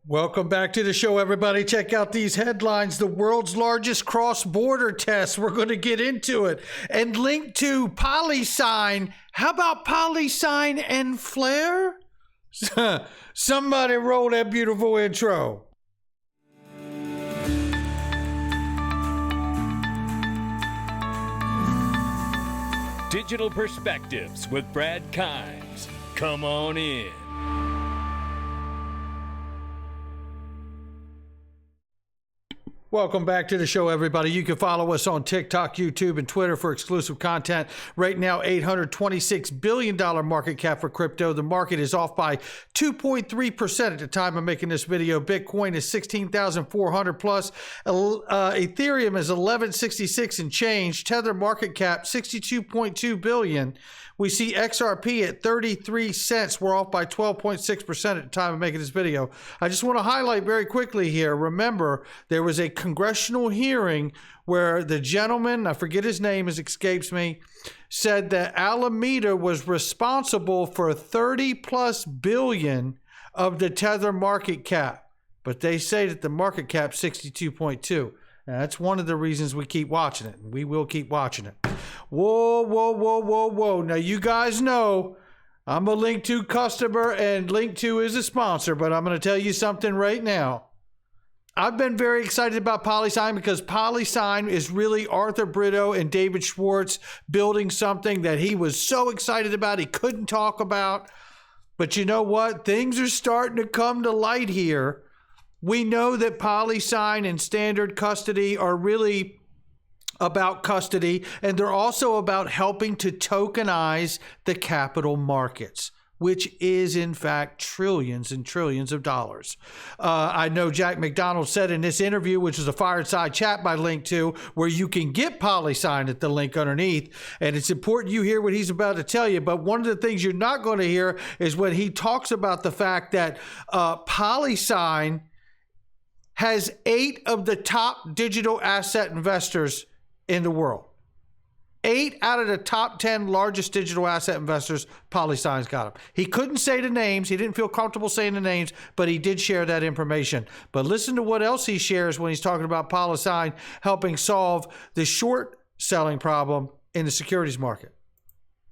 Welcome back to the show, everybody. Check out these headlines. The world's largest cross-border test. We're going to get into it. And link to Polysign. How about Polysign and Flare? Somebody roll that beautiful intro. Digital Perspectives with Brad Kimes. Come on in. Welcome back to the show, everybody. You can follow us on TikTok, YouTube, and Twitter for exclusive content. Right now, $826 billion market cap for crypto. The market is off by 2.3% at the time of making this video. Bitcoin is 16,400 plus. Ethereum is 1166 and change. Tether market cap 62.2 billion. We see XRP at 33 cents. We're off by 12.6% at the time of making this video. I just want to highlight very quickly here. Remember, there was a congressional hearing where the gentleman, I forget his name, it escapes me, said that Alameda was responsible for 30 plus billion of the Tether market cap. But they say that the market cap 62.2. Now, that's one of the reasons we keep watching it, and we will keep watching it. Whoa, whoa, whoa, whoa, whoa. Now, you guys know I'm a Link2 customer, and Link2 is a sponsor, but I'm going to tell you something right now. I've been very excited about Polysign because Polysign is really Arthur Brito and David Schwartz building something that he was so excited about he couldn't talk about. But you know what? Things are starting to come to light here. We know that Polysign and standard custody are really about custody, and they're also about helping to tokenize the capital markets, which is in fact trillions and trillions of dollars. I know Jack McDonald said in this interview, which is a fireside chat by Link2, where you can get Polysign at the link underneath, and it's important you hear what he's about to tell you. But one of the things you're not going to hear is when he talks about the fact that Polysign has 8 of the top digital asset investors in the world. 8 out of the top 10 largest digital asset investors, Polysign's got them. He couldn't say the names. He didn't feel comfortable saying the names, but he did share that information. But listen to what else he shares when he's talking about Polysign helping solve the short selling problem in the securities market.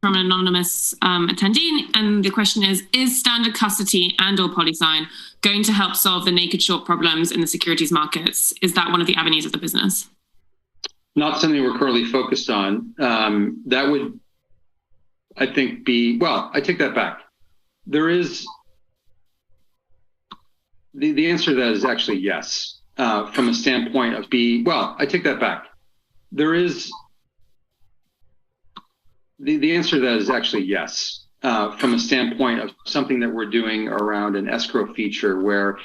From an anonymous attendee, and the question is standard custody and or Polysign going to help solve the naked short problems in the securities markets? Is that one of the avenues of the business? Not something we're currently focused on. That would, I think, well, I take that back. There is, the answer to that is actually yes, from a standpoint of well, I take that back. There is, the answer to that is actually yes, from a standpoint of something that we're doing around an escrow feature where.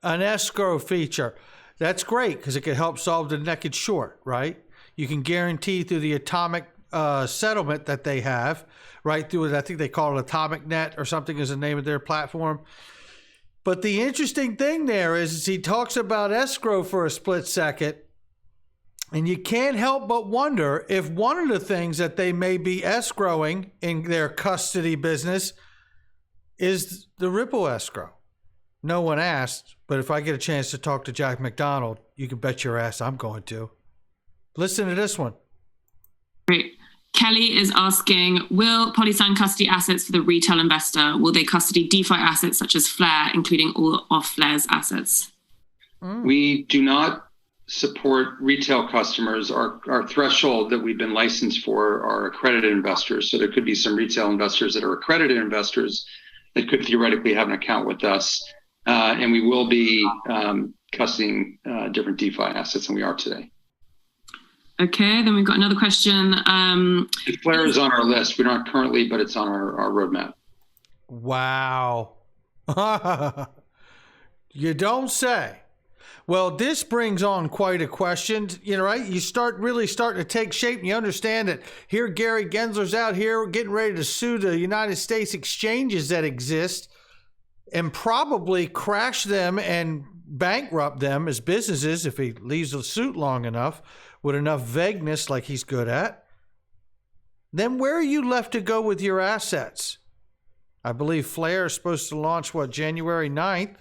An escrow feature. That's great because it could help solve the naked short, right? You can guarantee through the atomic settlement that they have, right? Through, I think they call it Atomic Net or something is the name of their platform. But the interesting thing there is he talks about escrow for a split second, and you can't help but wonder if one of the things that they may be escrowing in their custody business is the Ripple escrow. No one asked, but if I get a chance to talk to Jack McDonald, you can bet your ass I'm going to. Listen to this one. Great. Kelly is asking, will Polysign custody assets for the retail investor? Will they custody DeFi assets such as Flare, including all of Flare's assets? We do not support retail customers. Our threshold that we've been licensed for are accredited investors. So there could be some retail investors that are accredited investors that could theoretically have an account with us. And we will be custodying different DeFi assets than we are today. Okay, then we've got another question. Flare is on our list. We're not currently, but it's on our roadmap. Wow. You don't say. Well, this brings on quite a question, right? You starting to take shape and you understand that here Gary Gensler's out here getting ready to sue the United States exchanges that exist and probably crash them and bankrupt them as businesses if he leaves the suit long enough with enough vagueness like he's good at. Then where are you left to go with your assets? I believe Flare is supposed to launch, January 9th.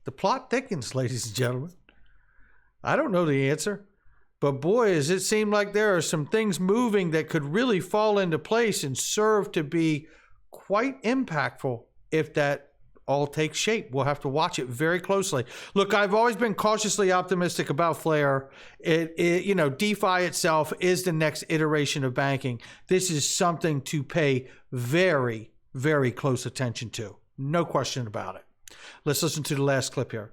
The plot thickens, ladies and gentlemen. I don't know the answer, but boy, does it seem like there are some things moving that could really fall into place and serve to be quite impactful if that all takes shape. We'll have to watch it very closely. Look, I've always been cautiously optimistic about Flare. DeFi itself is the next iteration of banking. This is something to pay very, very close attention to. No question about it. Let's listen to the last clip here.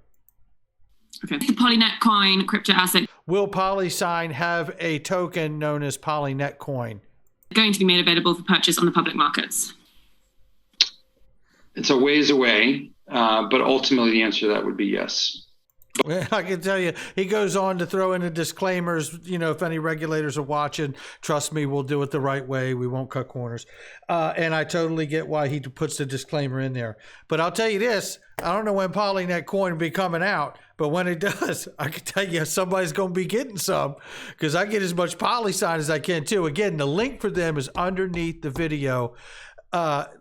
Okay. The Polynet coin crypto asset. Will Polysign have a token known as Polynet coin? Going to be made available for purchase on the public markets? It's a ways away, but ultimately the answer to that would be yes. I can tell you, he goes on to throw in the disclaimers, if any regulators are watching, trust me, we'll do it the right way. We won't cut corners. And I totally get why he puts the disclaimer in there. But I'll tell you this, I don't know when Polynet coin will be coming out, but when it does, I can tell you somebody's going to be getting some, because I get as much Polysign as I can too. Again, the link for them is underneath the video.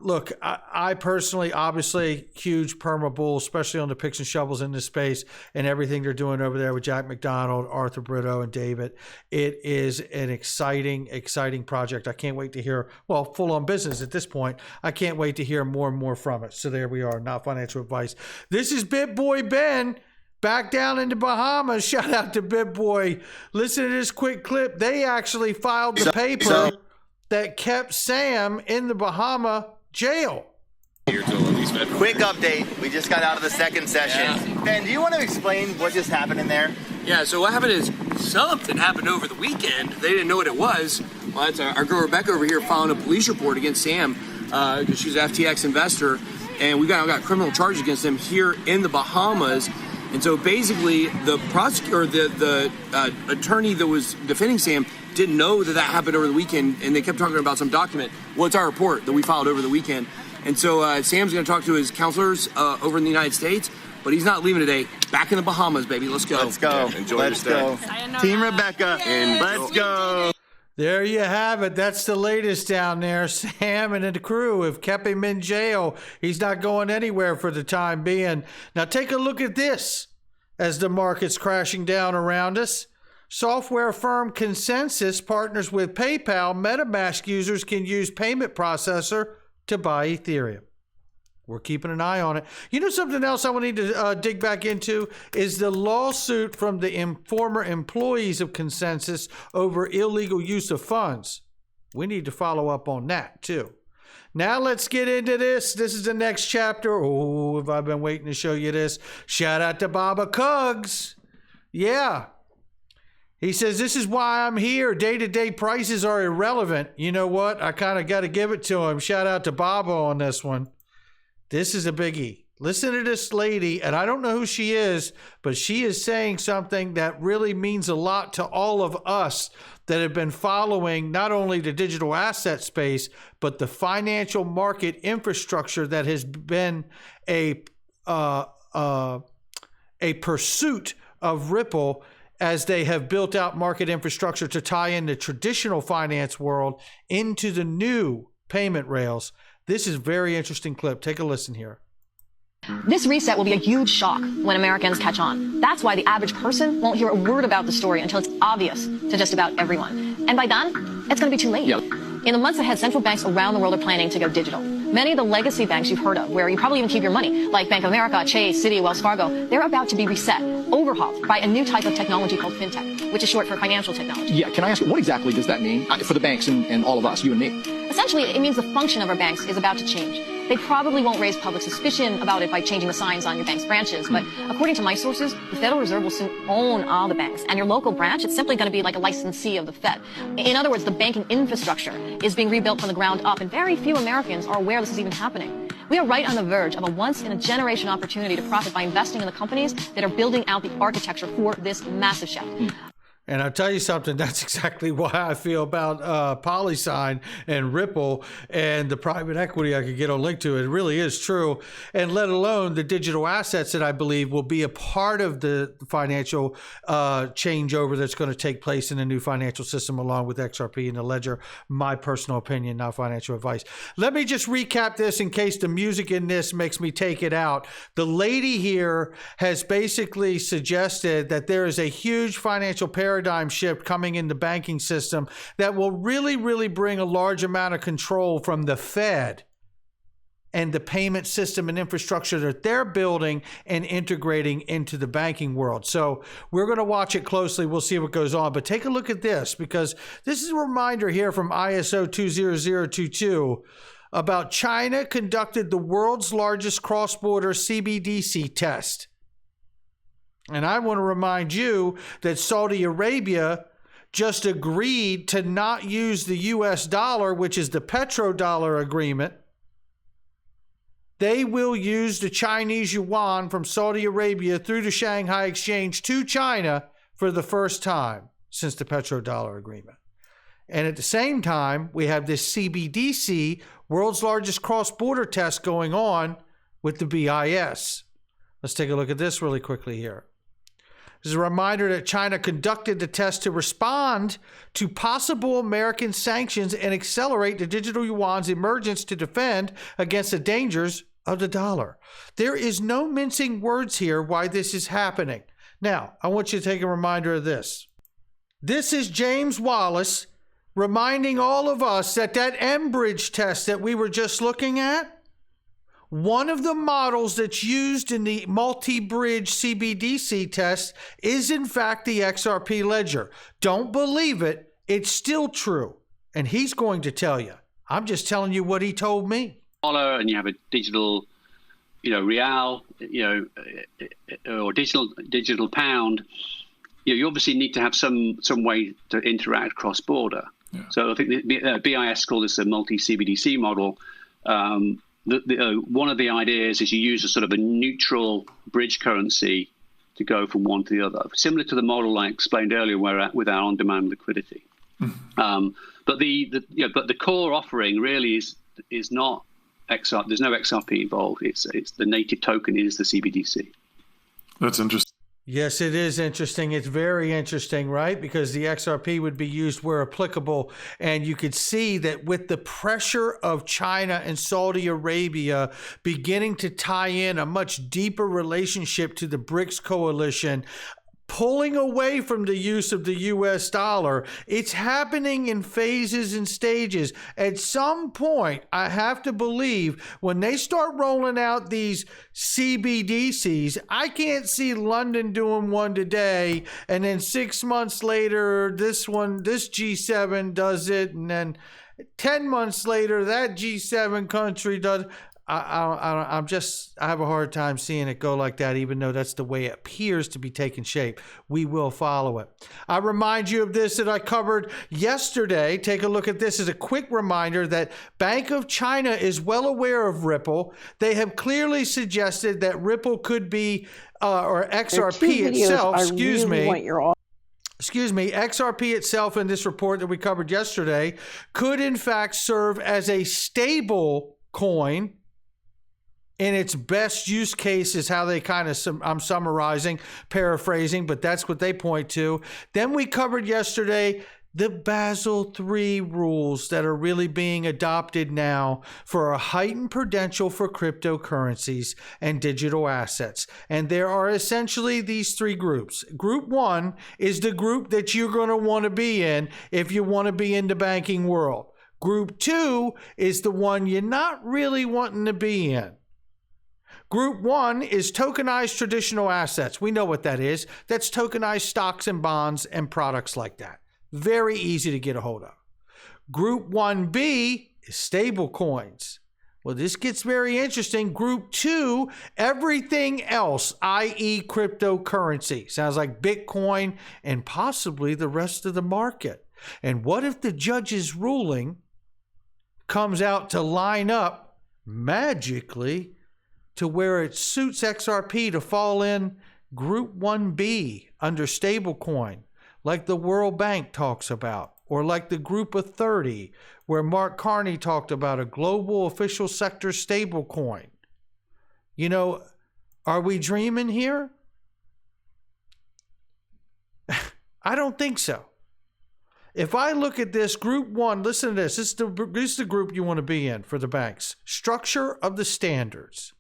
Look, I personally, obviously, huge perma bull, especially on the picks and shovels in this space and everything they're doing over there with Jack McDonald, Arthur Brito, and David. It is an exciting, exciting project. I can't wait to hear, full on business at this point. I can't wait to hear more and more from it. So there we are, not financial advice. This is BitBoy Ben. Back down in the Bahamas. Shout out to BitBoy. Listen to this quick clip. They actually filed the paper that kept Sam in the Bahama jail. Quick update. We just got out of the second session. Yeah. Ben, do you want to explain what just happened in there? Yeah, so what happened is something happened over the weekend. They didn't know what it was. Well, that's our girl Rebecca over here filing a police report against Sam because she's an FTX investor. And we got criminal charges against him here in the Bahamas. And so basically the prosecutor, the attorney that was defending Sam didn't know that happened over the weekend, and they kept talking about some document. Well, it's our report that we filed over the weekend. And so Sam's going to talk to his counselors over in the United States, but he's not leaving today. Back in the Bahamas, baby. Let's go. Let's go. Yeah, enjoy Let's go. Team Rebecca, and let's go. There you have it. That's the latest down there. Sam and the crew have kept him in jail. He's not going anywhere for the time being. Now take a look at this as the market's crashing down around us. Software firm Consensus partners with PayPal. MetaMask users can use payment processor to buy Ethereum. We're keeping an eye on it. You know something else I need to dig back into is the lawsuit from the former employees of Consensus over illegal use of funds. We need to follow up on that too. Now let's get into this. This is the next chapter. Oh, have I been waiting to show you this? Shout out to Baba Cugs. Yeah. He says, this is why I'm here. Day-to-day prices are irrelevant. You know what? I kind of got to give it to him. Shout out to Baba on this one. This is a biggie. Listen to this lady, and I don't know who she is, but she is saying something that really means a lot to all of us that have been following not only the digital asset space, but the financial market infrastructure that has been a pursuit of Ripple as they have built out market infrastructure to tie in the traditional finance world into the new payment rails. This is a very interesting clip. Take a listen here. This reset will be a huge shock when Americans catch on. That's why the average person won't hear a word about the story until it's obvious to just about everyone. And by then, it's going to be too late. Yep. In the months ahead, central banks around the world are planning to go digital. Many of the legacy banks you've heard of, where you probably even keep your money, like Bank of America, Chase, Citi, Wells Fargo, they're about to be reset, overhauled by a new type of technology called fintech, which is short for financial technology. Yeah, can I ask, what exactly does that mean for the banks and all of us, you and me? Essentially, it means the function of our banks is about to change. They probably won't raise public suspicion about it by changing the signs on your bank's branches, but according to my sources, the Federal Reserve will soon own all the banks, and your local branch, it's simply going to be like a licensee of the Fed. In other words, the banking infrastructure is being rebuilt from the ground up, and very few Americans are aware this is even happening. We are right on the verge of a once-in-a-generation opportunity to profit by investing in the companies that are building out the architecture for this massive shift. And I'll tell you something, that's exactly why I feel about Polysign and Ripple and the private equity I could get a link to. It really is true. And let alone the digital assets that I believe will be a part of the financial changeover that's going to take place in the new financial system along with XRP and the ledger. My personal opinion, not financial advice. Let me just recap this in case the music in this makes me take it out. The lady here has basically suggested that there is a huge financial paradigm shift coming in the banking system that will really bring a large amount of control from the Fed and the payment system and infrastructure that they're building and integrating into the banking world. So we're going to watch it closely. We'll see what goes on. But take a look at this, because this is a reminder here from ISO 20022 about China conducted the world's largest cross-border CBDC test. And I want to remind you that Saudi Arabia just agreed to not use the US dollar, which is the petrodollar agreement. They will use the Chinese yuan from Saudi Arabia through the Shanghai Exchange to China for the first time since the petrodollar agreement. And at the same time, we have this CBDC, world's largest cross-border test going on with the BIS. Let's take a look at this really quickly here. This is a reminder that China conducted the test to respond to possible American sanctions and accelerate the digital yuan's emergence to defend against the dangers of the dollar. There is no mincing words here why this is happening. Now, I want you to take a reminder of this. This is James Wallace reminding all of us that Enbridge test that we were just looking at, one of the models that's used in the multi-bridge CBDC test is in fact the XRP ledger. Don't believe it. It's still true. And he's going to tell you. I'm just telling you what he told me. And you have a digital, real, or digital pound. You obviously need to have some way to interact cross-border. Yeah. So I think the BIS call this a multi-CBDC model. One of the ideas is you use a sort of a neutral bridge currency to go from one to the other, similar to the model I explained earlier, with our on-demand liquidity. But the core offering really is not XRP. There's no XRP involved. It's the native token is the CBDC. That's interesting. Yes, it is interesting. It's very interesting, right? Because the XRP would be used where applicable. And you could see that with the pressure of China and Saudi Arabia beginning to tie in a much deeper relationship to the BRICS coalition, pulling away from the use of the US dollar, it's happening in phases and stages. At some point, I have to believe when they start rolling out these CBDCs, I can't see London doing one today, and then 6 months later, this G7 does it, and then 10 months later, that G7 country does. I have a hard time seeing it go like that, even though that's the way it appears to be taking shape. We will follow it. I remind you of this that I covered yesterday. Take a look at this as a quick reminder that Bank of China is well aware of Ripple. They have clearly suggested that Ripple could be, or XRP itself, XRP itself in this report that we covered yesterday could in fact serve as a stable coin. In its best use case is how they kind of, I'm summarizing, paraphrasing, but that's what they point to. Then we covered yesterday the Basel III rules that are really being adopted now for a heightened prudential for cryptocurrencies and digital assets. And there are essentially these three groups. Group one is the group that you're going to want to be in if you want to be in the banking world. Group two is the one you're not really wanting to be in. Group one is tokenized traditional assets. We know what that is. That's tokenized stocks and bonds and products like that. Very easy to get a hold of. Group 1B is stable coins. Well, this gets very interesting. Group two, everything else, i.e. cryptocurrency. Sounds like Bitcoin and possibly the rest of the market. And what if the judge's ruling comes out to line up magically to where it suits XRP to fall in Group 1B under stablecoin, like the World Bank talks about, or like the Group of 30, where Mark Carney talked about a global official sector stablecoin. You know, are we dreaming here? I don't think so. If I look at this, Group 1, listen to this. This is the group you want to be in for the banks. Structure of the standards.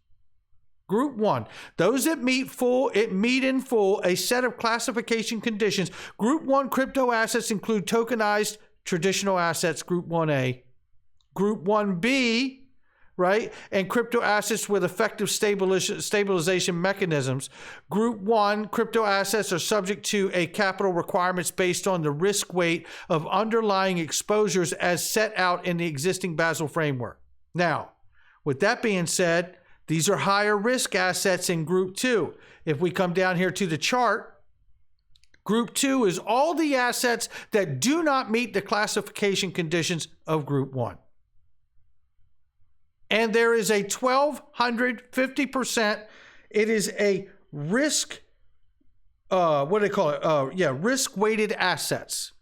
Group 1, those that meet in full a set of classification conditions. Group 1 crypto assets include tokenized traditional assets, Group 1A. Group 1B, right, and crypto assets with effective stabilization mechanisms. Group 1 crypto assets are subject to a capital requirements based on the risk weight of underlying exposures as set out in the existing Basel framework. Now, with that being said, these are higher risk assets in Group 2. If we come down here to the chart, Group 2 is all the assets that do not meet the classification conditions of Group 1. And there is a 1,250%. It is a risk, what do they call it? Risk-weighted assets.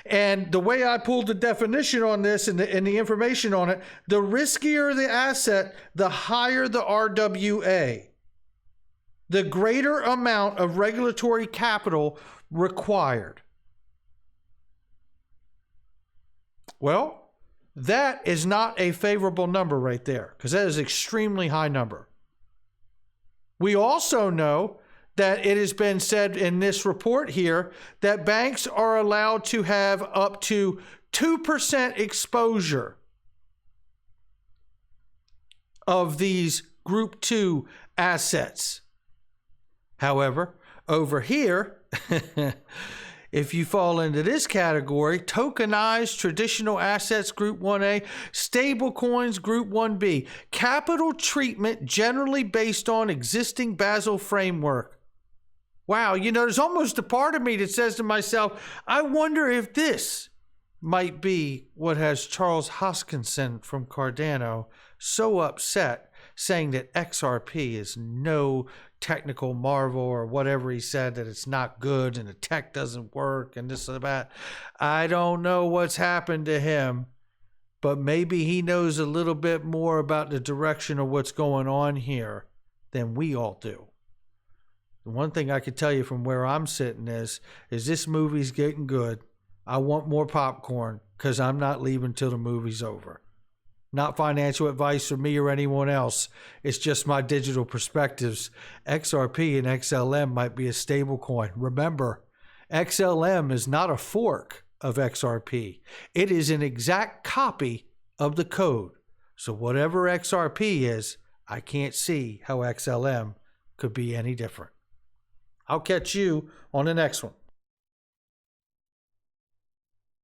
And the way I pulled the definition on this and the information on it, the riskier the asset, the higher the RWA. The greater amount of regulatory capital required. Well, that is not a favorable number right there, because that is an extremely high number. We also know that it has been said in this report here that banks are allowed to have up to 2% exposure of these Group 2 assets. However, over here, if you fall into this category, tokenized traditional assets, Group 1A, stablecoins, Group 1B, capital treatment generally based on existing Basel framework. Wow, you know, there's almost a part of me that says to myself, I wonder if this might be what has Charles Hoskinson from Cardano so upset, saying that XRP is no technical marvel or whatever he said, that it's not good and the tech doesn't work and this and that. I don't know what's happened to him, but maybe he knows a little bit more about the direction of what's going on here than we all do. The one thing I could tell you from where I'm sitting is this movie's getting good. I want more popcorn because I'm not leaving till the movie's over. Not financial advice for me or anyone else. It's just my digital perspectives. XRP and XLM might be a stable coin. Remember, XLM is not a fork of XRP. It is an exact copy of the code. So whatever XRP is, I can't see how XLM could be any different. I'll catch you on the next one.